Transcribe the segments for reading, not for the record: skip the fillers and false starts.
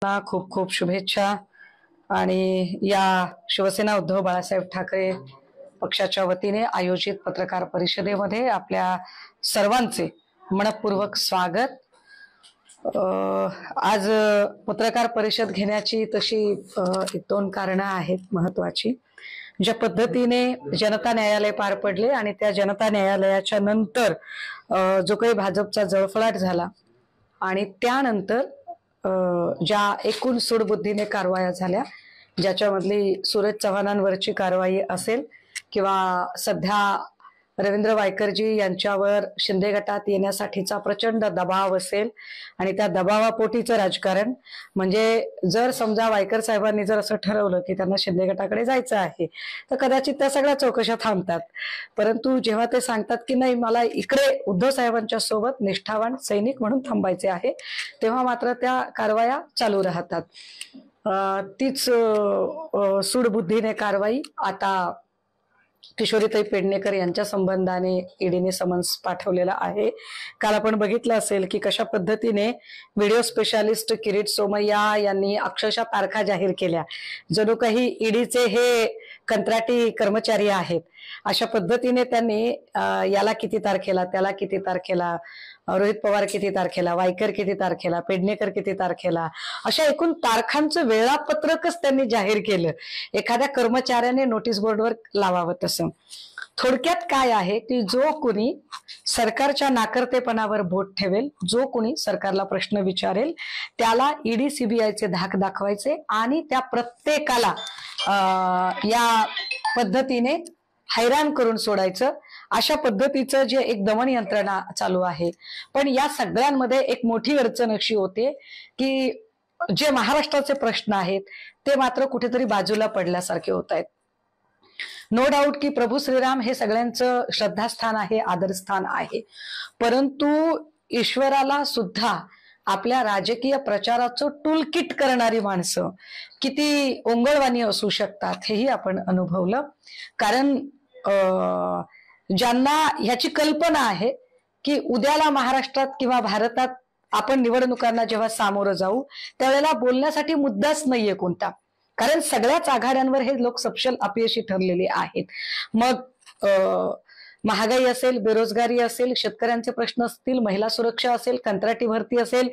खूप खूप शुभेच्छा। आणि या शिवसेना उद्धव बाळासाहेब ठाकरे पक्षाच्या वतीने आयोजित पत्रकार परिषदेमध्ये आपल्या सर्वांचे मनपूर्वक स्वागत। आज पत्रकार परिषद घेण्याची तशी एक दोन कारणं आहेत महत्वाची। ज्या पद्धतीने जनता न्यायालय पार पडले आणि त्या जनता न्यायालयाच्या नंतर जो काही भाजपचा जळफळाट झाला आणि त्यानंतर ज्या एकूण सूडबुद्धीने कारवाया झाल्या, ज्याच्यामधली सूरज चव्हाणांवरची कारवाई असेल किंवा सध्या रवींद्र वायकरजी यांच्यावर शिंदे गटात येण्यासाठीचा प्रचंड दबाव असेल आणि त्या दबावापोटीचं राजकारण, म्हणजे जर समजा वायकर साहेबांनी जर असं ठरवलं की त्यांना शिंदे गटाकडे जायचं आहे तर कदाचित त्या सगळ्या चौकशा थांबतात, परंतु जेव्हा ते सांगतात की नाही मला इकडे उद्धव साहेबांच्या सोबत निष्ठावान सैनिक म्हणून थांबायचे आहे, तेव्हा मात्र त्या कारवाया चालू राहतात। तीच सूडबुद्धीने कारवाई आता किशोरीताई पेडणेकर यांच्या संबंधाने ईडीने समन्स पाठवलेला आहे। काल आपण बघितलं असेल की कशा पद्धतीने व्हिडिओ स्पेशालिस्ट किरीट सोमय्या यांनी अक्षरशः तारखा जाहीर केल्या, जणू काही ईडीचे हे कंत्राटी कर्मचारी आहेत अशा पद्धतीने त्यांनी याला किती तारखेला, त्याला किती तारखेला, रोहित पवार किती तारखेला, वायकर किती तारखेला, पेडणेकर किती तारखेला, अशा एकूण तारखांचं वेळापत्रकच त्यांनी जाहीर केलं। एखाद्या कर्मचाऱ्याने नोटीस बोर्डवर लावावं तसं। थोडक्यात काय आहे की जो कोणी सरकारच्या नाकर्तेपणावर बोट ठेवेल, जो कोणी सरकारला प्रश्न विचारेल, त्याला ईडी सीबीआयचे धाक दाखवायचे आणि त्या प्रत्येकाला या पद्धतीने हैराण करून सोडायचं, अशा पद्धतीचं जे एक दमन यंत्रणा चालू आहे। पण या सगळ्यांमध्ये एक मोठी अडचण अशी होते की जे महाराष्ट्राचे प्रश्न आहेत ते मात्र कुठेतरी बाजूला पडल्यासारखे होत आहेत। नो डाऊट की प्रभू श्रीराम हे सगळ्यांचं श्रद्धास्थान आहे, आदरस्थान आहे, परंतु ईश्वराला सुद्धा आपल्या राजकीय प्रचाराचं टूलकिट करणारी माणसं किती ओंगळवाणी असू शकतात हेही आपण अनुभवलं। कारण ज्यांना ह्याची कल्पना आहे की उद्याला महाराष्ट्रात किंवा भारतात आपण निवडणुकांना जेव्हा सामोरं जाऊ त्यावेळेला बोलण्यासाठी मुद्दाच नाहीये कोणता, कारण सगळ्याच आघाड्यांवर हे लोक सपशेल अपयशी ठरलेले आहेत। मग महागाई असेल, बेरोजगारी असेल, शेतकऱ्यांचे प्रश्न असतील, महिला सुरक्षा असेल, कंत्राटी भरती असेल,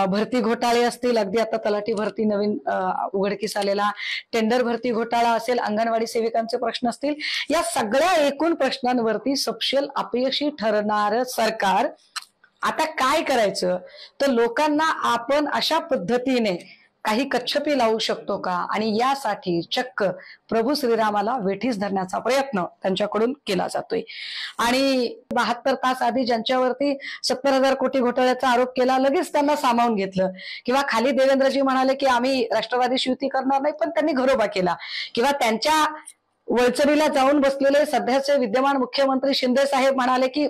भरती घोटाळे असतील, अगदी आता तलाठी भरती नवीन उघडकीस आलेला टेंडर भरती घोटाळा असेल, अंगणवाडी सेविकांचे प्रश्न असतील, या सगळ्या एकूण प्रश्नांवरती सपशेल अपयशी ठरणारं सरकार आता काय करायचं, तर लोकांना आपण अशा पद्धतीने काही कच्छपी लावू शकतो का, आणि यासाठी चक्क प्रभू श्रीरामाला वेठीस धरण्याचा प्रयत्न त्यांच्याकडून केला जातोय। आणि 72 तास आधी ज्यांच्यावरती 70,000 कोटी घोटाळ्याचा आरोप केला लगेच त्यांना सामावून घेतलं, किंवा खाली देवेंद्रजी म्हणाले की आम्ही राष्ट्रवादीशी युती करणार नाही, पण त्यांनी घरोबा केला, किंवा त्यांच्या वळचणीला जाऊन बसलेले सध्याचे विद्यमान मुख्यमंत्री शिंदे साहेब म्हणाले की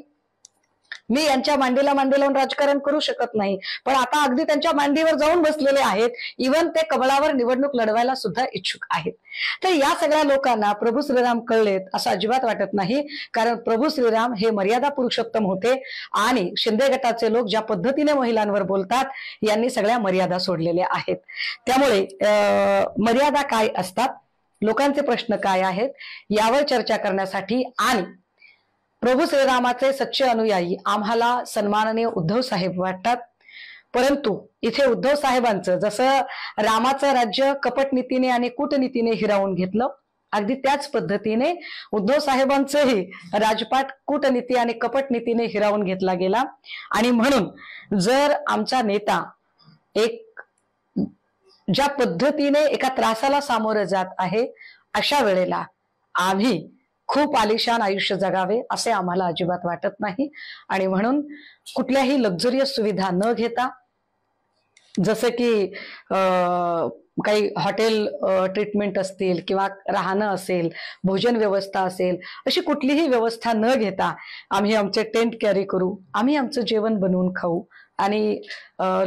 मी यांच्या मांडीला मांडी लावून राजकारण करू शकत नाही, पण आता अगदी त्यांच्या मांडीवर जाऊन बसलेले आहेत, इव्हन ते कमळावर निवडणूक लढवायला सुद्धा इच्छुक आहेत। तर या सगळ्या लोकांना प्रभू श्रीराम कळलेत असं अजिबात वाटत नाही, कारण प्रभू श्रीराम हे मर्यादा पुरुषोत्तम होते आणि शिंदे गटाचे लोक ज्या पद्धतीने महिलांवर बोलतात यांनी सगळ्या मर्यादा सोडलेल्या आहेत। त्यामुळे मर्यादा काय असतात, लोकांचे प्रश्न काय आहेत यावर चर्चा करण्यासाठी आणि प्रभू श्रीरामाचे सच्चे अनुयायी आम्हाला सन्माननीय उद्धव साहेब वाटतात, परंतु इथे उद्धव साहेबांचं जसं रामाचं राज्य कपटनीतीने आणि कूटनीतीने हिरावून घेतलं, अगदी त्याच पद्धतीने उद्धव साहेबांचंही राजपाट कूटनीती आणि कपटनीतीने हिरावून घेतला गेला। आणि म्हणून जर आमचा नेता एक ज्या पद्धतीने एका त्रासाला सामोरं जात आहे, अशा वेळेला आम्ही खूप आलिशान आयुष्य जगावे असे आम्हाला अजिबात वाटत नाही। आणि म्हणून कुठल्याही लक्झरियस सुविधा न घेता, जसं की काही हॉटेल ट्रीटमेंट असतील किंवा राहणं असेल, भोजन व्यवस्था असेल, अशी कुठलीही व्यवस्था न घेता आम्ही आमचे टेंट कॅरी करू, आम्ही आमचं जेवण बनवून खाऊ आणि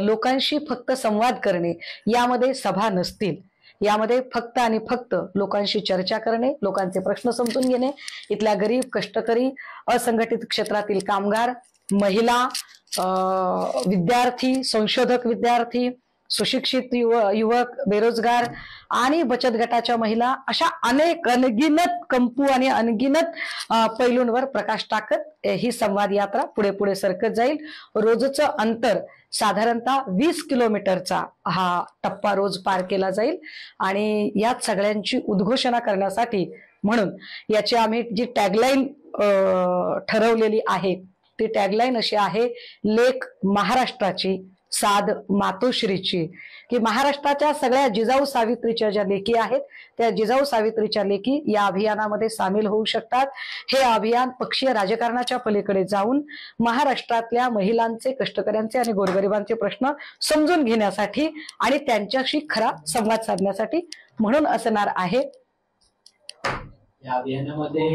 लोकांशी फक्त संवाद करणे, यामध्ये सभा नसतील, यामध्ये फक्त आणि फक्त लोकांशी चर्चा करणे, लोकांचे प्रश्न समजून घेणे, इथल्या गरीब, कष्टकरी, असंघटित क्षेत्रातील कामगार, महिला, विद्यार्थी, संशोधक विद्यार्थी, सुशिक्षित युवक, बेरोजगार आणि बचत गटाच्या महिला, अशा अनेक अनगिनत कंपू आणि अनगिनत पैलूंवर प्रकाश टाकत ही संवाद यात्रा पुढे पुढे सरकत जाईल. रोजचं अंतर साधारणतः 20 किलोमीटरचा हा टप्पा रोज पार केला जाईल आणि यात सगळ्यांची उद्घोषणा करण्यासाठी म्हणून याची आम्ही जी टॅगलाईन ठरवलेली आहे ती टॅगलाईन अशी आहे, लेक महाराष्ट्राची, साध मातोश्रीची, की महाराष्ट्राच्या सगळ्या जिजाऊ सावित्रीच्या ज्या लेकी आहेत त्या जिजाऊ सावित्रीच्या लेकी या अभियानामध्ये सामील होऊ शकतात. हे अभियान पक्षीय राजकारणाच्या पलीकडे जाऊन महाराष्ट्रातल्या महिलांचे, कष्टकऱ्यांचे आणि गोरगरिबांचे प्रश्न समजून घेण्यासाठी आणि त्यांच्याशी खरा संवाद साधण्यासाठी म्हणून असणार आहे. या अभियानामध्ये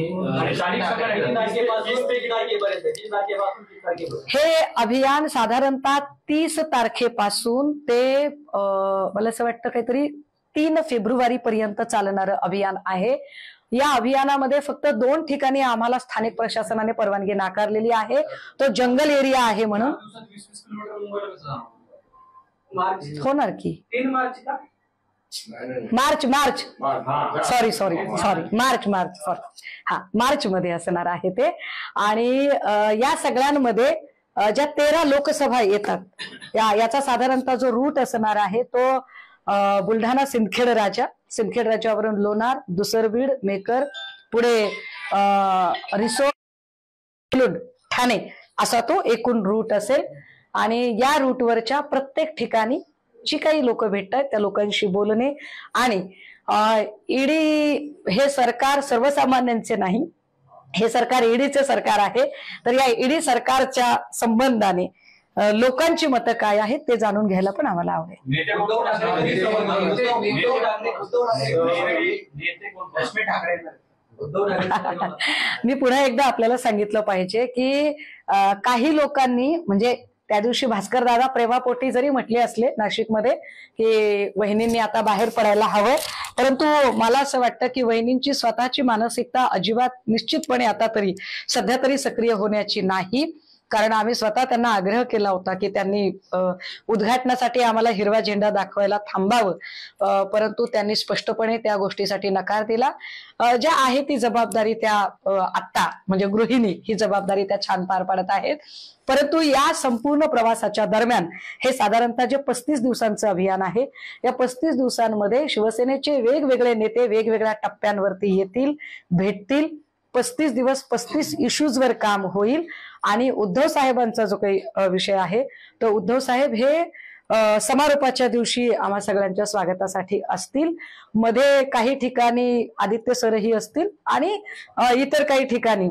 हे अभियान साधारणतः 30 तारखेपासून ते मला असं वाटतं काहीतरी 3 फेब्रुवारी पर्यंत चालणारं अभियान आहे. या अभियानामध्ये फक्त 2 ठिकाणी आम्हाला स्थानिक प्रशासनाने परवानगी नाकारलेली आहे. तो जंगल एरिया आहे म्हणून. होणार की 3 मार्च का? मार्च मार्च मध्ये असणार आहे ते. आणि या सगळ्यांमध्ये ज्या 13 लोकसभा येतात याचा साधारणतः जो रूट असणार आहे तो बुलढाणा सिंदखेड राजावरून लोणार, दुसरबीड, मेकर, पुढे रिसोड, ठाणे असा तो एकूण रूट असेल. आणि या रूटवरच्या प्रत्येक ठिकाणी जी काही लोक भेटतात त्या लोकांशी बोलणे. आणि ईडी हे सरकार सर्वसामान्यांचे नाही, हे सरकार ईडीचे सरकार आहे. तर या ईडी सरकारच्या संबंधाने लोकांची मतं काय आहेत ते जाणून घ्यायला पण आम्हाला आवडेल. मी पुन्हा एकदा आपल्याला सांगितलं पाहिजे की काही लोकांनी म्हणजे त्या दिवशी भास्कर दादा प्रेमापोटी जरी म्हटले असले नाशिकमध्ये की वहिनींनी आता बाहेर पडायला हवंय, परंतु मला असं वाटतं की वहिनींची स्वतःची मानसिकता अजिबात निश्चितपणे आता तरी सध्या तरी सक्रिय होण्याची नाही. कारण आम्ही स्वतः त्यांना आग्रह केला होता की त्यांनी उद्घाटनासाठी आम्हाला हिरवा झेंडा दाखवायला थांबावं, परंतु त्यांनी स्पष्टपणे त्या गोष्टीसाठी नकार दिला. ज्या आहे ती जबाबदारी त्या आत्ता म्हणजे गृहिणी ही जबाबदारी त्या छान पार पाडत आहेत. परंतु या संपूर्ण प्रवासाच्या दरम्यान हे साधारणतः जे 35 दिवसांचं अभियान आहे, या 35 दिवसांमध्ये शिवसेनेचे वेगवेगळे नेते वेगवेगळ्या टप्प्यांवरती येतील, भेटतील. 35 दिवस 35 इश्यूजवर काम होईल. आणि उद्धव साहेबांचा जो काही विषय आहे तो उद्धव साहेब हे समारोपाच्या दिवशी आम्हा सगळ्यांच्या स्वागतासाठी असतील. मध्ये काही ठिकाणी आदित्य सरही असतील आणि इतर काही ठिकाणी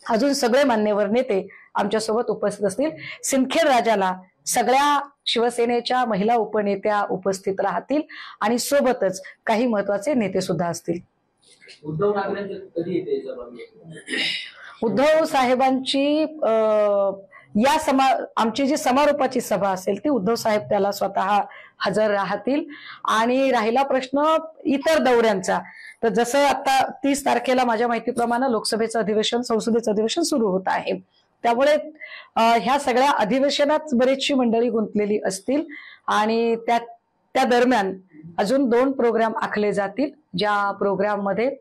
अजून सगळे मान्यवर नेते आमच्यासोबत उपस्थित असतील. सिंदखेड राजाला सगळ्या शिवसेनेच्या महिला उपनेत्या उपस्थित राहतील आणि सोबतच काही महत्वाचे नेते सुद्धा असतील. उद्धव ठाकरेंचं कधी येते सभा? उद्धव साहेबांची आमची जी समारोपाची सभा असेल ती उद्धव साहेब त्याला स्वतः हजर राहतील. आणि राहिला प्रश्न इतर दौऱ्यांचा, तर जसं आता 30 तारखेला माझ्या माहितीप्रमाणे लोकसभेचं अधिवेशन, संसदेचं अधिवेशन सुरू होत आहे, त्यामुळे ह्या सगळ्या अधिवेशनात बरीचशी मंडळी गुंतलेली असतील आणि त्या दरम्यान अजून 2 प्रोग्राम आखले जातील. ज्या प्रोग्राम मध्ये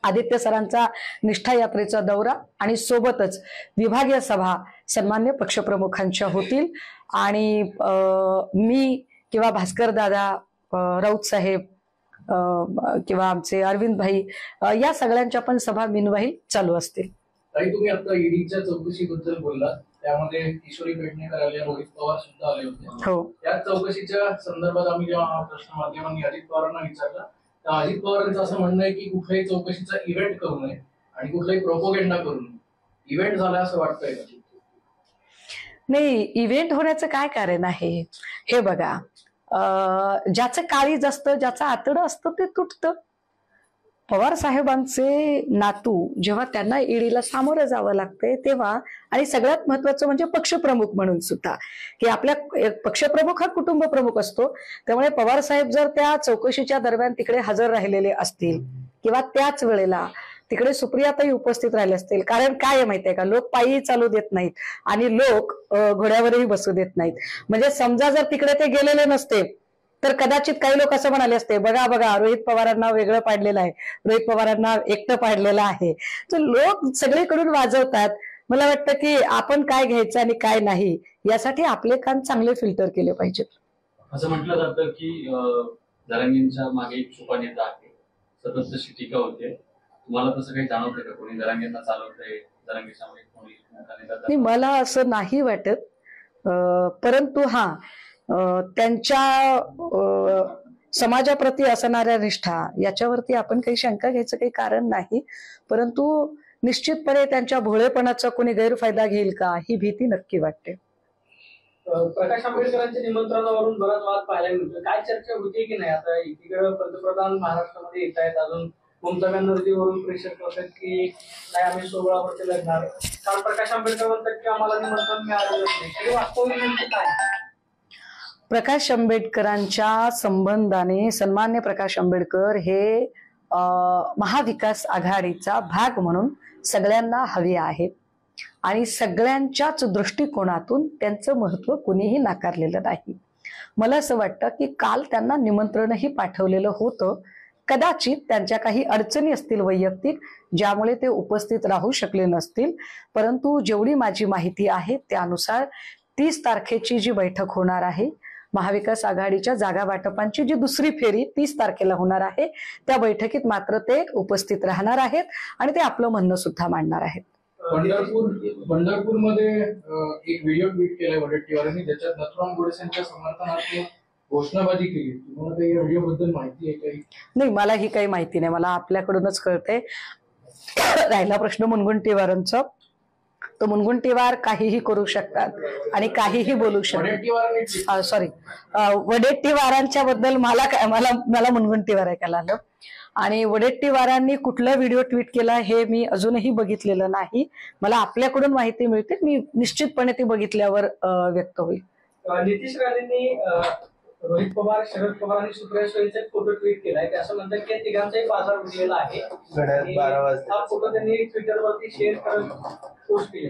आदित्य सरांचा निष्ठा यात्रेचा दौरा आणि सोबतच विभागीय सभा सन्मान्य पक्षप्रमुखांच्या होतील. आणि मी किंवा भास्कर दादा, राऊत साहेब किंवा आमचे अरविंद भाई या सगळ्यांच्या पण सभा मिनवाईल चालू असतील. तुम्ही आता ईडीच्या चौकशीबद्दल बोललात, त्यामध्ये किशोरी पेडणेकर आले, रोहित पवार सुद्धा आले होते. हो, या चौकशीच्या संदर्भात आम्ही जेव्हा हा प्रश्न माध्यमांनी अजित पवारांना विचारला, तर अजित पवारांचं असं म्हणणं आहे की कुठल्याही चौकशीचा इव्हेंट करू नये आणि कुठलाही प्रोपोगेंडा करू नये. इव्हेंट झाला असं वाटतंय का? नाही, इव्हेंट होण्याचं काय कारण आहे? हे बघा, ज्याचं काळीज असतं, ज्याचं आतडं असतं ते तुटतं. पवार साहेबांचे नातू जेव्हा त्यांना ईडीला सामोरं जावं लागतंय तेव्हा, आणि सगळ्यात महत्वाचं म्हणजे पक्षप्रमुख म्हणून सुद्धा, की आपल्या पक्षप्रमुख हा कुटुंब प्रमुख असतो. त्यामुळे पवार साहेब जर त्या चौकशीच्या दरम्यान तिकडे हजर राहिलेले असतील किंवा त्याच वेळेला तिकडे सुप्रियाताई उपस्थित राहिले असतील. कारण काय आहे माहितीये का, लोक पायी चालू देत नाहीत आणि लोक घोड्यावरही बसू देत नाहीत. म्हणजे समजा जर तिकडे ते गेलेले नसते तर कदाचित काही लोक असं म्हणाले असते, बघा बघा रोहित पवारांना वेगळं पाडलेलं आहे, रोहित पवारांना एकटं पाडलेलं आहे. तर लोक सगळीकडून वाजवतात. मला वाटतं की आपण काय घ्यायचं आणि काय नाही यासाठी आपले कान चांगले फिल्टर केले पाहिजेत. असं म्हटलं जातं की जरांगींच्या मागे एक छुपा नेता आहे, सतत तशी टीका होते. तुम्हाला तसं काही जाणवतंय का, कोणी जरांगींना चालवतंय, जरांगीच्या मागे कोणी मोठा नेता? नाही, मला असं नाही वाटत. परंतु त्यांच्या समाजाप्रती असणाऱ्या निष्ठा याच्यावरती आपण काही शंका घ्यायचं काही कारण नाही. परंतु निश्चितपणे त्यांच्या भोळेपणाचा कोणी गैरफायदा घेईल का ही भीती नक्की वाटते. प्रकाश आंबेडकरांच्या निमंत्रणावरून बराच वाद पाहायला मिळतो. काय चर्चा होती की नाही? आता एकीकडे पंतप्रधान महाराष्ट्रामध्ये येत आहेत, अजून ममता बॅनर्जीवरून प्रेशर करतात की नाही आम्ही 16 लढणार. काल प्रकाश आंबेडकर म्हणतात की आम्हाला निमंत्रण मिळालेलं नाही. वास्तविक नेमकं काय? प्रकाश आंबेडकरांच्या संबंधाने सन्मान्य प्रकाश आंबेडकर हे महाविकास आघाडीचा भाग म्हणून सगळ्यांना हवे आहेत आणि सगळ्यांच्याच दृष्टिकोनातून त्यांचं महत्व कुणीही नाकारलेलं नाही. मला असं वाटतं की काल त्यांना निमंत्रणही पाठवलेलं होतं. कदाचित त्यांच्या काही अडचणी असतील वैयक्तिक, ज्यामुळे ते उपस्थित राहू शकले नसतील. परंतु जेवढी माझी माहिती आहे त्यानुसार 30 तारखेची जी बैठक होणार आहे, महाविकास आघाडीच्या जागा वाटपांची जी दुसरी फेरी 30 तारखेला होणार आहे, त्या बैठकीत मात्र ते उपस्थित राहणार आहेत आणि ते आपलं म्हणणं सुद्धा मांडणार आहेत. पंढरपूरमध्ये एक व्हिडिओ ट्विट केलाय वडेट्टीवारांनी, ज्याच्यात नथुराम गोडसेंच्या समर्थनार्थ घोषणाबाजी केली. तुम्हाला काही या व्हिडिओ बद्दल माहिती आहे काही? नाही, मला ही काही माहिती नाही. मला आपल्याकडूनच कळते. राहिला प्रश्न मुनगंटीवारांचा, तो मुनगंटीवार काहीही करू शकतात आणि काहीही बोलू शकतात. सॉरी, वडेट्टीवारांच्या बद्दल मला मुनगंटीवार ऐकायला आलं. आणि वडेट्टीवारांनी कुठला व्हिडिओ ट्विट केला हे मी अजूनही बघितलेलं नाही. मला आपल्याकडून माहिती मिळते, मी निश्चितपणे ती बघितल्यावर व्यक्त होईल. नितीश राणेंनी रोहित पवार, शरद पवार आणि सुप्रिया सुळेंचा फोटो ट्विट केलाय. ते असं म्हणतात की तिघांचाही बाजार उडलेला आहे. हा फोटो त्यांनी ट्विटरवरती शेअर करत पोस्ट केले.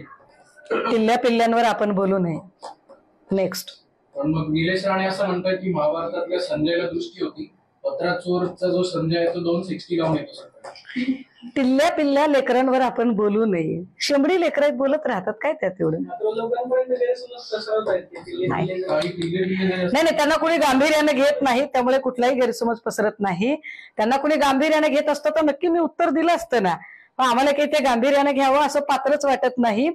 किल्ल्या पिल्ल्यांवर आपण बोलू नये. नेक्स्ट. पण मग निलेश राणे असं म्हणतात की महाभारतातल्या संजयला दृष्टी होती, पत्रा चोरचा जो संजय आहे तो 260 लावून येतो. टिल्ल्या पिल्ल्या लेकरांवर आपण बोलू नये. शेंबडी लेकरात बोलत राहतात, काय त्यात एवढं? नाही, त्यांना कोणी गांभीर्याने घेत नाही, त्यामुळे कुठलाही गैरसमज पसरत नाही. त्यांना कोणी गांभीर्याने घेत असतं तर नक्की मी उत्तर दिलं असतं ना. आम्हाला काही ते गांभीर्याने घ्यावं असं पात्रच वाटत नाही.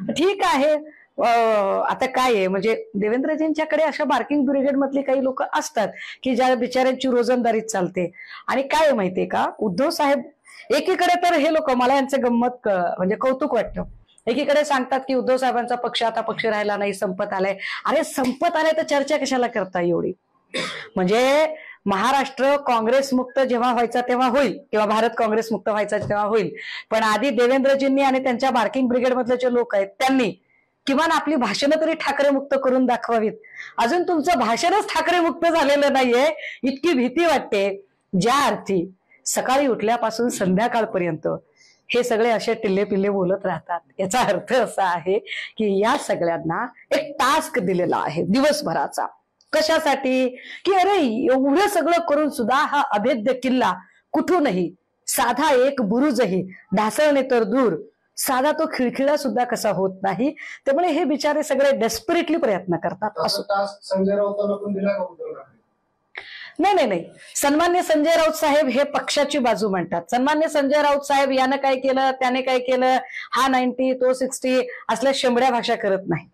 ठीक आहे, आता काय आहे म्हणजे देवेंद्रजींच्याकडे अशा बार्किंग ब्रिगेड मधली काही लोक असतात की ज्या बिचाऱ्यांची रोजंदारीच चालते. आणि काय आहे माहितीये का, उद्धव साहेब एकीकडे तर हे लोक, मला यांचं गंमत म्हणजे कौतुक वाटतं, एकीकडे सांगतात की उद्धव साहेबांचा पक्ष आता पक्ष राहिला नाही, संपत आलाय. अरे संपत आलाय तर चर्चा कशाला करता एवढी? म्हणजे महाराष्ट्र काँग्रेस मुक्त जेव्हा व्हायचा तेव्हा होईल, किंवा भारत काँग्रेस मुक्त व्हायचा तेव्हा होईल. पण आधी देवेंद्रजींनी आणि त्यांच्या बार्किंग ब्रिगेड मधले जे लोक आहेत त्यांनी किमान आपली भाषणं तरी ठाकरे मुक्त करून दाखवावीत. अजून तुमचं भाषणच ठाकरे मुक्त झालेलं नाहीये. इतकी भीती वाटते, ज्या अर्थी सकाळी उठल्यापासून संध्याकाळपर्यंत हे सगळे असे टिल्ले पिल्ले बोलत राहतात. याचा अर्थ असा आहे की या सगळ्यांना एक टास्क दिलेला आहे दिवसभराचा. कशासाठी? की अरे एवढं सगळं करून सुद्धा हा अभेद्य किल्ला कुठूनही, साधा एक बुरुजही, ढासळणे तर दूर, साधा तो खिळखिळा सुद्धा कसा होत नाही. त्यामुळे हे बिचारे सगळे डेस्परेटली प्रयत्न करतात. संजय राऊतांना पण दिला का? नाही, सन्मान्य संजय राऊत साहेब हे पक्षाची बाजू म्हणतात. सन्मान्य संजय राऊत साहेब यानं काय केलं, त्याने काय केलं, हा 90 तो 60 असल्या शेंबड्या भाषा करत नाही.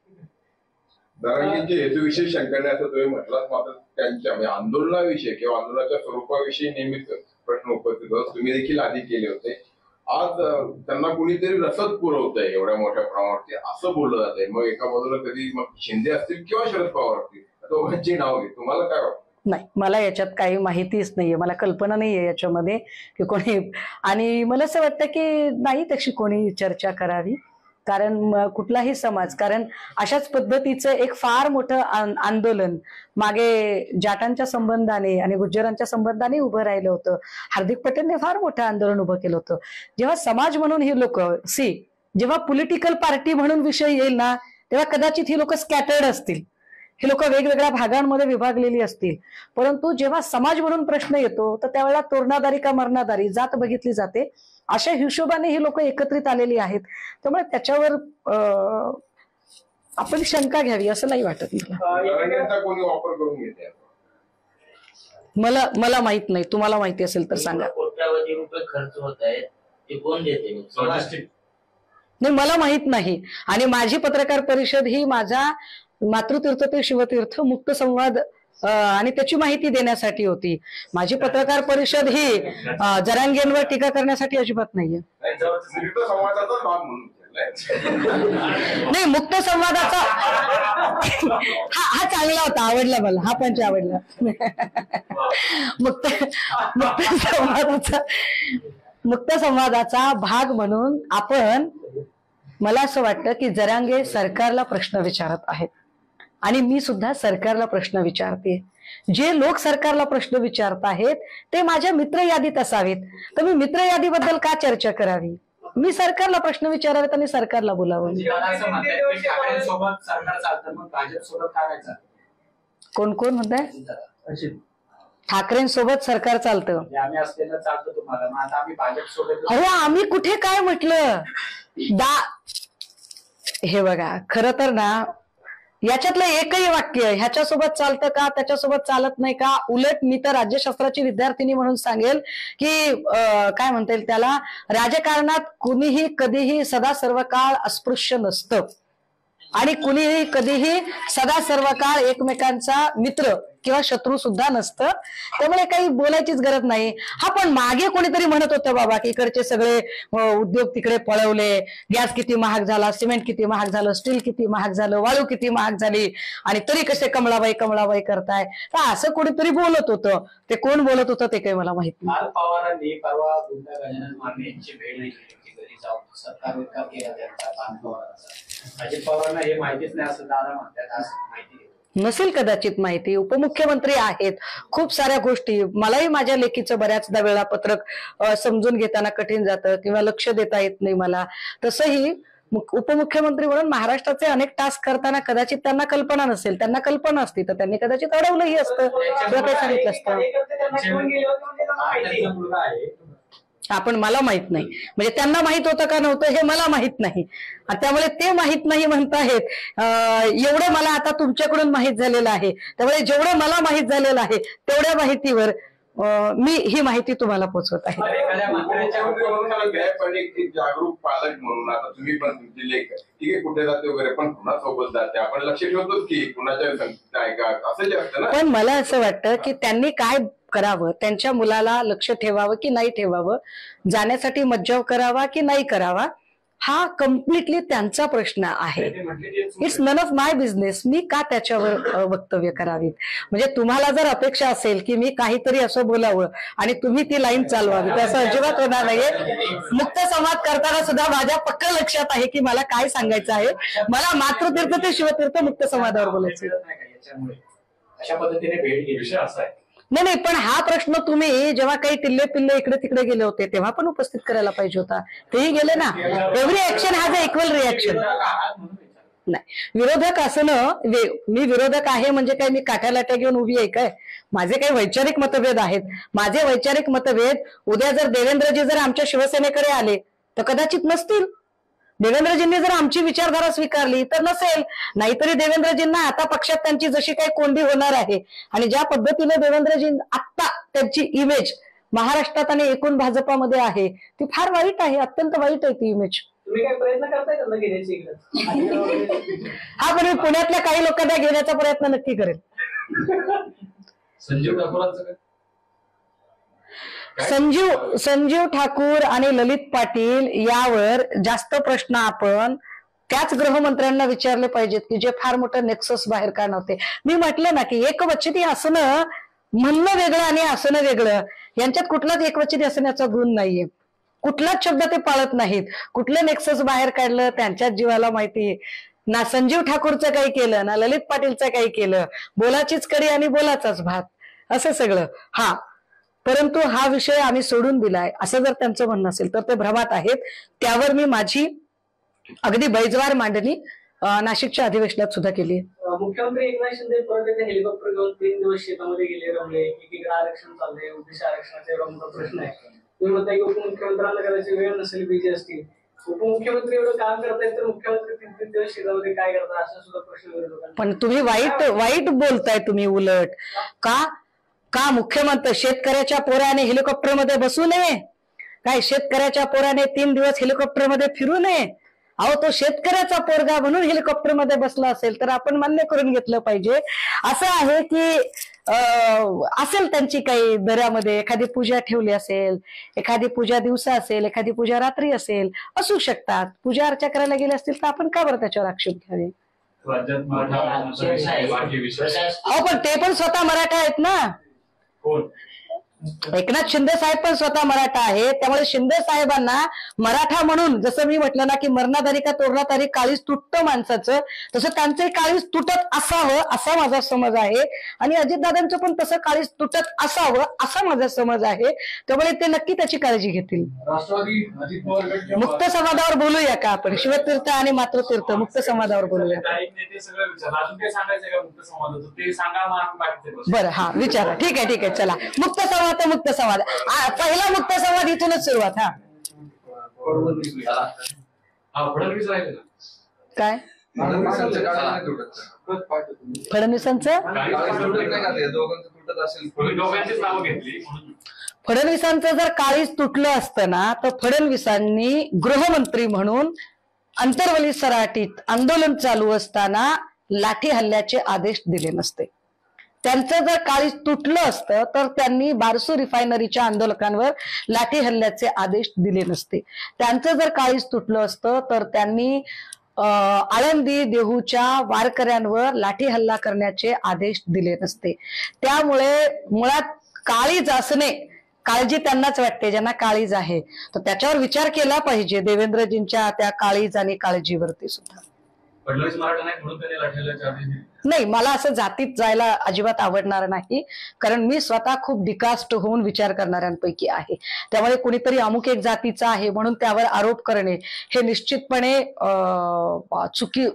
जरांगींचे हेतूविषयी शंका नाही असं तुम्ही म्हटलात, मात्र त्यांच्या म्हणजे आंदोलनाविषयी किंवा आंदोलनाच्या स्वरूपाविषयी नेहमीच प्रश्न उपस्थित होतात. तुम्ही देखील आधी केले होते. आज त्यांना कुणीतरी रसद पुरवतंय एवढ्या मोठ्या प्रमाणावरती असं बोललं जातंय. मग एका बाजूला कधी मग शिंदे असतील किंवा शरद पवार असतील, दोघांची नाव घे. तुम्हाला काय वाटतं? नाही, मला याच्यात काही माहितीच नाहीये, मला कल्पना नाहीये याच्यामध्ये की कोणी. आणि मला असं वाटतं की नाही तशी कोणी चर्चा करावी. कारण कुठलाही समाज, कारण अशाच पद्धतीचं एक फार मोठं आंदोलन मागे जाटांच्या संबंधाने आणि गुज्जरांच्या संबंधाने उभं राहिलं होतं. हार्दिक पटेलने फार मोठं आंदोलन उभं केलं होतं. जेव्हा समाज म्हणून ही लोक जेव्हा पॉलिटिकल पार्टी म्हणून विषय येईल ना, तेव्हा कदाचित ही लोक स्कॅटर्ड असतील, ही लोक वेगवेगळ्या भागांमध्ये विभागलेली असतील. परंतु जेव्हा समाज म्हणून प्रश्न येतो तर त्यावेळेला तोरणादारी का मरणादारी जात बघितली जाते. अशा हिशोबाने ही लोक एकत्रित आलेली आहेत. त्यामुळे त्याच्यावर आपण शंका घ्यावी असं नाही वाटत मला. मला माहित नाही, तुम्हाला माहिती असेल तर सांगा. कोट्यावधी रुपये खर्च होत आहेत, ते कोण देते? नाही, मला माहित नाही. आणि माझी पत्रकार परिषद ही माझा मातृतीर्थ ते शिवतीर्थ मुक्त संवाद आणि त्याची माहिती देण्यासाठी होती. माझी पत्रकार परिषद ही जरांगेंवर टीका करण्यासाठी अजिबात नाहीये. नाही, मुक्त संवादाचा हा चांगला होता, आवडला मला, हा पंच आवडला. मुक्त संवादाचा भाग म्हणून आपण, मला असं वाटतं की जरांगे सरकारला प्रश्न विचारत आहेत आणि मी सुद्धा सरकारला प्रश्न विचारते. जे लोक सरकारला प्रश्न विचारत आहेत ते माझ्या मित्र यादीत असावेत, तर मी मित्र यादीबद्दल का चर्चा करावी? मी सरकारला प्रश्न विचारावेत आणि सरकारला बोलावं. कोण कोण म्हणताय? ठाकरेंसोबत सरकार चालतं? अहो, आम्ही कुठे काय म्हटलं? हे बघा, खरं तर ना याच्यातलं एकही वाक्य ह्याच्यासोबत चालतं का, त्याच्यासोबत चालत नाही का? उलट मी तर राज्यशास्त्राची विद्यार्थिनी म्हणून सांगेल की काय म्हणता येईल त्याला, राजकारणात कुणीही कधीही सदा सर्व काळ अस्पृश्य नसतं आणि कुणीही कधीही सदा सर्व काळ एकमेकांचा मित्र किंवा शत्रू सुद्धा नसतं. त्यामुळे काही बोलायचीच गरज नाही. हा, पण मागे कोणीतरी म्हणत होतं बाबा की इकडचे सगळे उद्योग तिकडे पळवले, गॅस किती महाग झाला, सिमेंट किती महाग झालं, स्टील किती महाग झालं, वाळू किती महाग झाली आणि तरी कसे कमळाबाई कमळाबाई करताय. तर असं कोणीतरी बोलत होतं. ते कोण बोलत होतं ते काही मला माहित नाही. पवारांनी परवा गुंडा गजानन माने यांची भेट घेतली घरी जाऊन, सरकार विकार केला त्यांचा. अजित पवारांना हे माहितीच नाही असं दादा म्हणतात. आज माहिती नसेल कदाचित माहिती. उपमुख्यमंत्री आहेत, खूप साऱ्या गोष्टी. मलाही माझ्या लेखीचं बऱ्याचदा वेळापत्रक समजून घेताना कठीण जातं किंवा लक्ष देता येत नाही मला. तसंही उपमुख्यमंत्री म्हणून महाराष्ट्राचे अनेक टास्क करताना कदाचित त्यांना कल्पना नसेल. त्यांना कल्पना असती तर त्यांनी कदाचित अडवलंही असतं किंवा काही सांगितलं असतं. आपण, मला माहित नाही, म्हणजे त्यांना माहित होतं का नव्हतं हे मला माहित नाही. त्यामुळे ते माहित नाही म्हणताहेत. एवढं मला आता तुमच्याकडून माहित झालेलं आहे. त्यामुळे जेवढं मला माहित झालेलं आहे तेवढ्या माहितीवर मी ही माहिती तुम्हाला पोहोचवत आहे. जागरूक पालक म्हणून आता तुम्ही पण तुमची लेख ठीक आहे, कुठे जाते वगैरे पण पुन्हा सोबत जाते, आपण लक्ष ठेवतो की कुणाच्या संगतीत आहे का, असं जे असतं ना. पण मला असं वाटतं की त्यांनी काय करावं, त्यांच्या मुलाला लक्ष ठेवावं की नाही ठेवावं, जाण्यासाठी मज्जाव करावा की नाही करावा, हा कम्प्लिटली त्यांचा प्रश्न आहे. It's none of my business. मी का त्याच्यावर वक्तव्य करावीत? म्हणजे तुम्हाला जर अपेक्षा असेल की मी काहीतरी असं बोलावं आणि तुम्ही ती लाईन चालवावी, तर असं अजिबात होणार नाहीये. मुक्त संवाद करताना सुद्धा माझ्या पक्क लक्षात आहे की मला काय सांगायचं आहे. मला मातृतीर्थ ते शिवतीर्थ मुक्त संवादावर बोलायचं. अशा पद्धतीने भेट घेतली विषय असा आहे. नाही, पण हा प्रश्न तुम्ही जेव्हा काही टिल्ले पिल्ले इकडे तिकडे गेले होते तेव्हा पण उपस्थित करायला पाहिजे होता. तेही गेले ना. Every action has a equal reaction. नाही, विरोधक असणं, मी विरोधक आहे म्हणजे काय मी काठ्यालाट्या घेऊन उभी आहे काय? माझे काही वैचारिक मतभेद आहेत. माझे वैचारिक मतभेद उद्या जर देवेंद्रजी जर आमच्या शिवसेनेकडे आले तर कदाचित नसतील. देवेंद्रजींनी जर आमची विचारधारा स्वीकारली तर नसेल. नाहीतरी देवेंद्रजींना आता पक्षात त्यांची जशी काही कोंडी होणार आहे आणि ज्या पद्धतीने देवेंद्रजी आत्ता त्यांची इमेज महाराष्ट्रात आणि एकूण भाजपामध्ये आहे ती फार वाईट आहे, अत्यंत वाईट आहे ती इमेज. तुम्ही काय प्रयत्न करताय त्यांना घेण्याची इकडे? हा, पण मी पुण्यातल्या काही लोकांना घेण्याचा प्रयत्न नक्की करेल. संजीव ठाकूरांचं काय? संजीव ठाकूर आणि ललित पाटील यावर जास्त प्रश्न आपण त्याच गृहमंत्र्यांना विचारले पाहिजेत की जे फार मोठं नेक्सस बाहेर काढवते. मी म्हटलं ना की एकवचनी असणं म्हणणं वेगळं आणि असणं वेगळं, यांच्यात कुठलाच एकवचनी असण्याचा गुण नाहीये. कुठलाच शब्द ते पाळत नाहीत. कुठलं नेक्सस बाहेर काढलं त्यांच्याच जीवाला माहिती. ना संजीव ठाकूरचं काही केलं ना ललित पाटीलचं काही केलं. बोलाचीच कडी आणि बोलाचाच भात असं सगळं. हा, परंतु हा विषय आम्ही सोडून दिलाय असं जर त्यांचं म्हणणं असेल तर ते भ्रमात आहेत. त्यावर मी माझी अगदी बैजवार मांडणी नाशिकच्या अधिवेशनात सुद्धा केली. मुख्यमंत्री एकनाथ शिंदे परत एकदा हेलिकॉप्टर घेऊन 3 दिवस शेतामध्ये गेले, रमले. एकीकडे आरक्षण चाललंय, उद्देश आरक्षणाचा एवढा मोठा प्रश्न आहे. तुम्ही म्हणताय की उपमुख्यमंत्र्यांना करायची वेळ नसेल, बिझी असतील. उपमुख्यमंत्री एवढं काम करतायत तर मुख्यमंत्री 3 दिवस शेतामध्ये काय करतात असा सुद्धा प्रश्न विरोधकांना. पण तुम्ही वाईट बोलताय तुम्ही उलट. का मुख्यमंत्री शेतकऱ्याच्या पोराने हेलिकॉप्टरमध्ये बसू नये काय? शेतकऱ्याच्या पोराने 3 दिवस हेलिकॉप्टरमध्ये फिरू नये? अहो, तो शेतकऱ्याचा पोरगा म्हणून हेलिकॉप्टरमध्ये बसला असेल तर आपण मान्य करून घेतलं पाहिजे. असं आहे की असेल त्यांची काही दऱ्यामध्ये एखादी पूजा ठेवली असेल, एखादी पूजा दिवसा असेल, एखादी पूजा रात्री असेल, असू शकतात. पूजा अर्चा करायला गेले असतील तर आपण का बरं त्याच्यावर आक्षेप घ्यावे? राज्यात मराठा बाकी विषय. अहो, पण ते पण स्वतः मराठा आहेत ना. कोण? एकनाथ शिंदे साहेब पण स्वतः मराठा आहेत. त्यामुळे शिंदे साहेबांना मराठा म्हणून जसं मी म्हटलं ना की मरणाधारी का तोरणाधारी काळीज तुटतं माणसाचं, तसं त्यांचंही काळीज तुटत असावं असा माझा समज आहे. आणि अजितदादांचं पण तसं काळीज तुटत असावं असा माझा समज आहे. त्यामुळे ते नक्की त्याची काळजी घेतील. राष्ट्रवादी अजित पवार गट किंवा मुक्त संवादावर बोलूया का आपण? शिवतीर्थ आणि मातृतीर्थ मुक्त संवादावर बोलूया. ते सगळं विचार. अजून काही सांगायचं का मुक्त संवादाचं? ते सांगा, मग बाकीचे प्रश्न. बरं, हा विचारा. ठीक आहे चला. मुक्त संवाद तर मुक्त संवाद. पहिला मुक्त संवाद इथूनच सुरुवात. हा, फडणवीस राहिले ना काय फडणवीसांचं? दोघांचीच नावं घेतली म्हणून. फडणवीसांचं जर काळीज तुटलं असतं ना तर फडणवीसांनी गृहमंत्री म्हणून अंतरवली सराटीत आंदोलन चालू असताना लाठी हल्ल्याचे आदेश दिले नसते. त्यांचं जर काळीज तुटलं असतं तर त्यांनी बारसू रिफायनरीच्या आंदोलकांवर लाठी हल्ल्याचे आदेश दिले नसते. त्यांचं जर काळीज तुटलं असतं तर त्यांनी आळंदी देहूच्या वारकऱ्यांवर लाठी हल्ला करण्याचे आदेश दिले नसते. त्यामुळे मुळात काळीज असणे, काळजी त्यांनाच वाटते ज्यांना काळीज आहे, तर त्याच्यावर विचार केला पाहिजे देवेंद्रजींच्या त्या काळीज आणि काळजीवरती सुद्धा. फडणवीस मराठा नाही म्हणून त्यांनी लाठी हल्ल्याचे आदेश दिले. नाही, मला असं जातीत जायला अजिबात आवडणार नाही, कारण मी स्वतः खूप डिकास्ट होऊन विचार करणाऱ्यांपैकी आहे. त्यामुळे कुणीतरी अमुक एक जातीचा आहे म्हणून त्यावर आरोप करणे हे निश्चितपणे चुकी,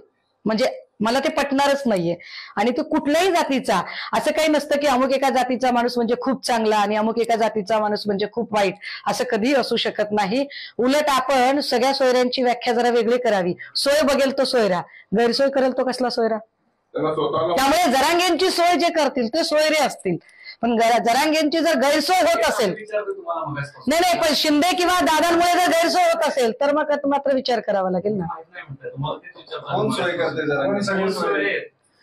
म्हणजे मला ते पटणारच नाहीये. आणि तो कुठल्याही जातीचा, असं काही नसतं की अमुक एका जातीचा माणूस म्हणजे खूप चांगला आणि अमुक एका जातीचा माणूस म्हणजे खूप वाईट, असं कधीही असू शकत नाही. उलट आपण सगळ्या सोयऱ्यांची व्याख्या जरा वेगळी करावी. सोय बघेल तो सोयरा, गैरसोय करेल तो कसला सोयरा? त्यामुळे जरांगेंची सोय जे करतील ते सोयरे असतील, पण जरांगेंची जर गैरसोय होत असेल, नाही, पण शिंदे किंवा दादांमुळे जर गैरसोय होत असेल तर मग मात्र विचार करावा लागेल ना.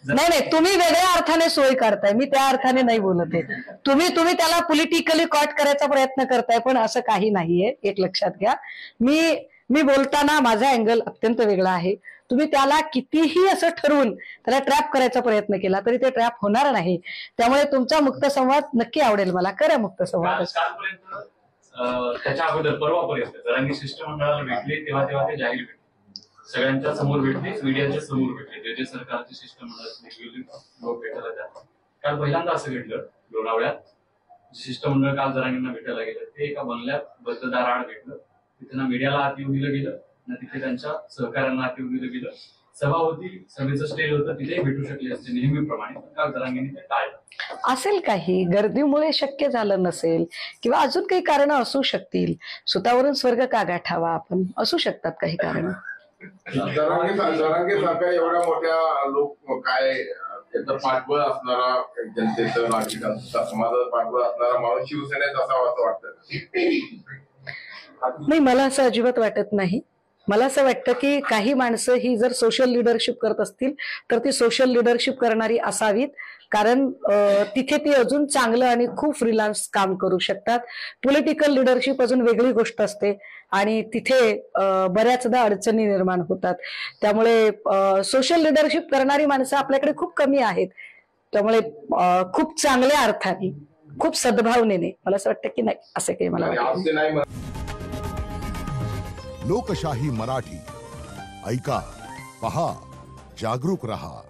नाही, तुम्ही वेगळ्या अर्थाने सोय करताय, मी त्या अर्थाने नाही बोलत आहे. तुम्ही त्याला पॉलिटिकली कॉट करायचा प्रयत्न करताय, पण असं काही नाहीये, एक लक्षात घ्या. मी बोलताना माझा अँगल अत्यंत वेगळा आहे. तुम्ही त्याला कितीही असं ठरवून त्याला ट्रॅप करायचा प्रयत्न केला तरी ते ट्रॅप होणार नाही. त्यामुळे तुमचा मुक्त संवाद नक्की आवडेल मला. करा मुक्त संवाद. त्याच्या अगोदर परवापर्यंत जरांगी शिष्टमंडळाला भेटले तेव्हा ते जाहीर भेटले, सगळ्यांच्या समोर भेटले, मीडियाच्या समोर भेटले. जे सरकारचे शिष्टमंडळ लोक भेटायला जातात. काल पहिल्यांदा असं घडलं लोणावळ्यात. शिष्टमंडळ काल जरांगींना भेटायला गेलं, ते एका बंगल्यात बंददार आड भेटलं. तिथे ना मीडियाला आत येऊ दिलं गेलं ना तिथे त्यांच्या सहकार्यांना आत येऊ दिलं गेलं. सभा होती, सभेचं स्टेज होतं, तिथे भेटू शकले असते नेहमीप्रमाणे, पण काल जरांगींनी ते टाळलं. असेल काही गर्दीमुळे शक्य झालं नसेल किंवा अजून काही कारण असू शकतील. सुतावरून स्वर्ग का गाठावा आपण, असू शकतात काही कारण. जरांगे सारख्या एवढ्या मोठ्या लोक काय त्याचं पाठबळ असणारा, जनतेचं नागरिकांचा समाजाचं पाठबळ असणारा माणूस शिवसेनेत असावा असं वाटतं? नाही, मला असं अजिबात वाटत नाही. मला असं वाटतं की काही माणसं ही जर सोशल लिडरशिप करत असतील तर ती सोशल लिडरशिप करणारी असावीत, कारण तिथे ती अजून चांगलं आणि खूप फ्रीलान्स काम करू शकतात. पॉलिटिकल लिडरशिप अजून वेगळी गोष्ट असते आणि तिथे बऱ्याचदा अडचणी निर्माण होतात. त्यामुळे सोशल लिडरशिप करणारी माणसं आपल्याकडे खूप कमी आहेत. त्यामुळे खूप चांगल्या अर्थाने, खूप सद्भावनेने मला असं वाटतं की नाही, असं काही मला वाटतं. लोकशाही मराठी ऐका, पहा, जागरूक रहा.